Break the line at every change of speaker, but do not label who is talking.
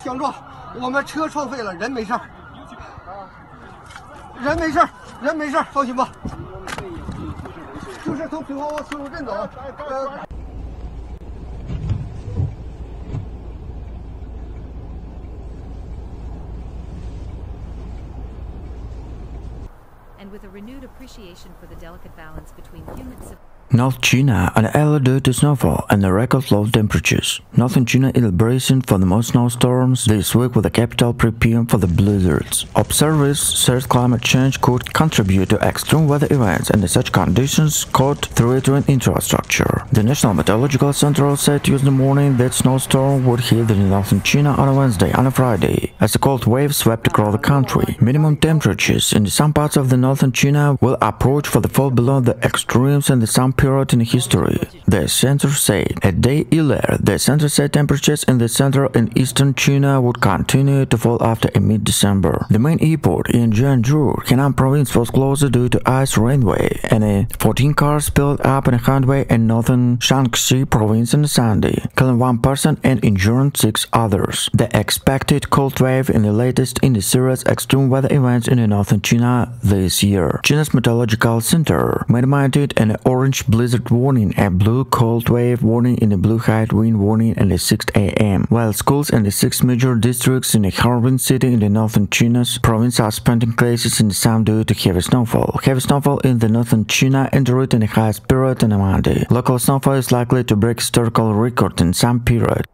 相撞，我们车撞废了，人没事儿，人没事儿，人没事儿，放心吧。就是从平花村路镇走。
And with a renewed appreciation for the delicate balance between human
North China are allergic to snowfall and the record low temperatures. Northern China is bracing for the most snowstorms this week, with the capital preparing for the blizzards. Observers said climate change could contribute to extreme weather events, and such conditions could threaten infrastructure. The National Meteorological Center said Tuesday morning that snowstorm would hit the northern China on a Wednesday and a Friday, as the cold wave swept across the country. Minimum temperatures in some parts of the northern China will approach for the fall below the extremes in the some period in history, the center said. A day earlier, the center said temperatures in the central and eastern China would continue to fall after mid-December. The main airport in Zhengzhou, Henan province, was closed due to ice runway, and 14 cars spilled up in a highway in northern Shanxi province on Sunday, killing 1 person and injuring 6 others. The expected cold wave in the latest in the series extreme weather events in northern China this year. China's Meteorological Center mandated an orange blizzard warning, a blue cold wave warning, and a blue high wind warning at 6 a.m. While schools in the 6 major districts in the Harbin city in the northern China's province are spending classes in the sun due to heavy snowfall. Heavy snowfall in the northern China entered in the highest period on a Monday. Local snowfall is likely to break historical record in some period.